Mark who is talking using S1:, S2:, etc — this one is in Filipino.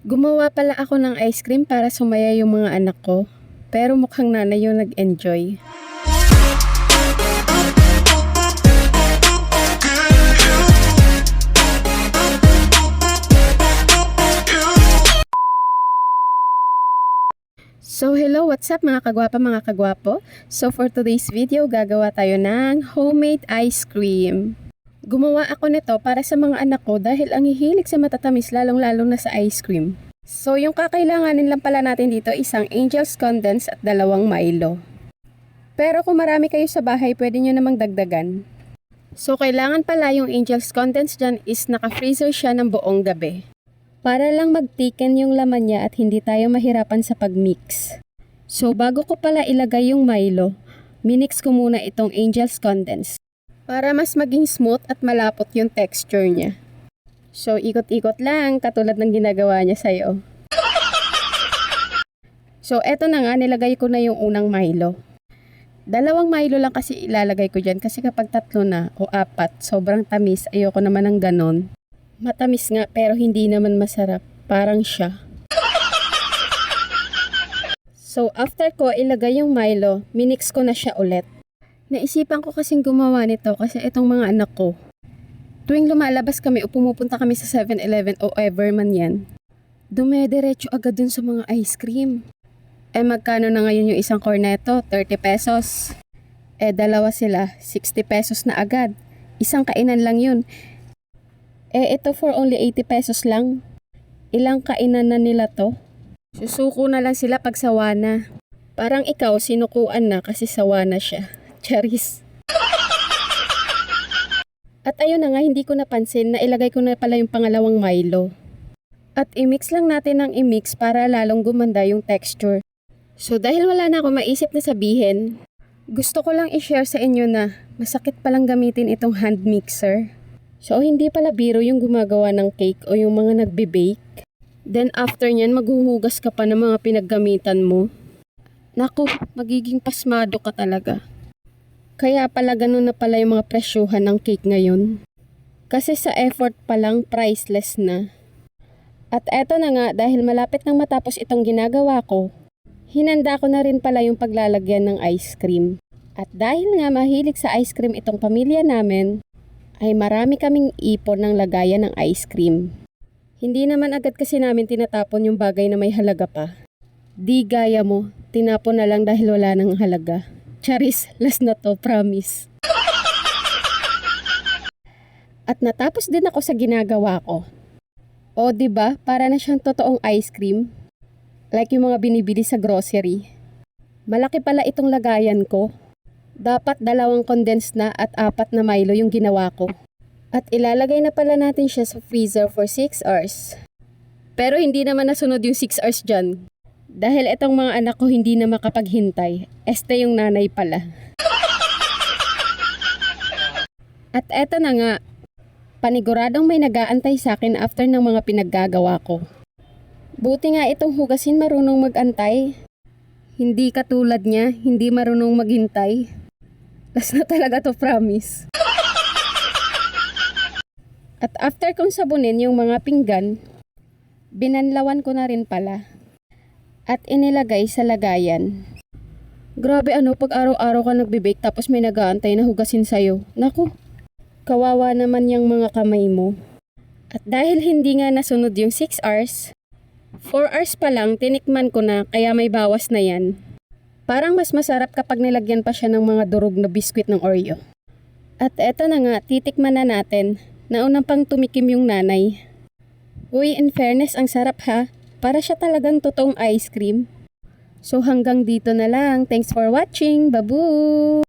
S1: Gumawa pala ako ng ice cream para sumaya yung mga anak ko. Pero mukhang nanay yung nag-enjoy. So hello, what's up mga kagwapa, mga kagwapo? So for today's video, gagawa tayo ng homemade ice cream. Gumawa ako nito para sa mga anak ko dahil ang hihilig sa matatamis lalong-lalo na sa ice cream. So yung kakailanganin lang pala natin dito isang Angel's Condensed at 2 Milo. Pero kung marami kayo sa bahay, pwede nyo namang dagdagan. So kailangan pala yung Angel's Condensed dyan is naka-freezer siya ng buong gabi. Para lang mag-thicken yung laman niya at hindi tayo mahirapan sa pag-mix. So bago ko pala ilagay yung Milo, minix ko muna itong Angel's Condensed para mas maging smooth at malapot yung texture niya. So ikot-ikot lang katulad ng ginagawa niya sa'yo. So eto na nga, nilagay ko na yung unang Milo. 2 Milo lang kasi ilalagay ko dyan kasi kapag 3 na o 4, sobrang tamis. Ayoko naman ng ganon. Matamis nga pero hindi naman masarap. Parang siya. So after ko ilagay yung Milo, minix ko na siya ulit. Naisipan ko kasing gumawa nito kasi itong mga anak ko, tuwing lumalabas kami o pumupunta kami sa 7-Eleven o ever man yan, dumediretso agad dun sa mga ice cream. Magkano na ngayon yung isang cornetto? 30 pesos. Dalawa sila, 60 pesos na agad. Isang kainan lang yun. Ito for only 80 pesos lang. Ilang kainan na nila to? Susuko na lang sila pag sawa na. Parang ikaw, sinukuan na kasi sawa na siya. Charis. At ayun na nga, hindi ko napansin na ilagay ko na pala yung pangalawang Milo. At i-mix lang natin ng i-mix para lalong gumanda yung texture. So dahil wala na ako maisip na sabihin, gusto ko lang i-share sa inyo na masakit palang gamitin itong hand mixer. So, hindi pala biro yung gumagawa ng cake o yung mga nagbe-bake. Then, after nyan, maghuhugas ka pa ng mga pinaggamitan mo. Naku, magiging pasmado ka talaga. Kaya pala ganun na pala yung mga presyuhan ng cake ngayon. Kasi sa effort pa lang, priceless na. At eto na nga, dahil malapit nang matapos itong ginagawa ko, hinanda ko na rin pala yung paglalagyan ng ice cream. At dahil nga mahilig sa ice cream itong pamilya namin, ay marami kaming ipon ng lagayan ng ice cream. Hindi naman agad kasi namin tinatapon yung bagay na may halaga pa. Di gaya mo, tinapon na lang dahil wala nang halaga. Charis, last na to, promise. At natapos din ako sa ginagawa ko. O diba, para na siyang totoong ice cream. Like yung mga binibili sa grocery. Malaki pala itong lagayan ko. Dapat 2 condensed na at 4 na Milo yung ginawa ko. At ilalagay na pala natin siya sa freezer for 6 hours. Pero hindi naman nasunod yung 6 hours dyan. Dahil itong mga anak ko hindi na makapaghintay. Este yung nanay pala. At eto na nga, paniguradong may nag-aantay sa akin after ng mga pinaggagawa ko. Buti nga itong hugasin marunong mag-antay. Hindi katulad niya, hindi marunong maghintay. Last na talaga to, promise. At after kong sabunin yung mga pinggan, binanlawan ko na rin pala. At inilagay sa lagayan. Grabe pag araw-araw ka nagbe-bake tapos may nag-aantay na hugasin sa'yo. Naku, kawawa naman yung mga kamay mo. At dahil hindi nga nasunod yung 6 hours, 4 hours pa lang tinikman ko na kaya may bawas na yan. Parang mas masarap kapag nilagyan pa siya ng mga durog na biskwit ng Oreo. At eto na nga, titikman na natin. Naunang pang tumikim yung nanay. Uy, in fairness, ang sarap ha. Para siya talagang totoong ice cream. So hanggang dito na lang. Thanks for watching. Babu!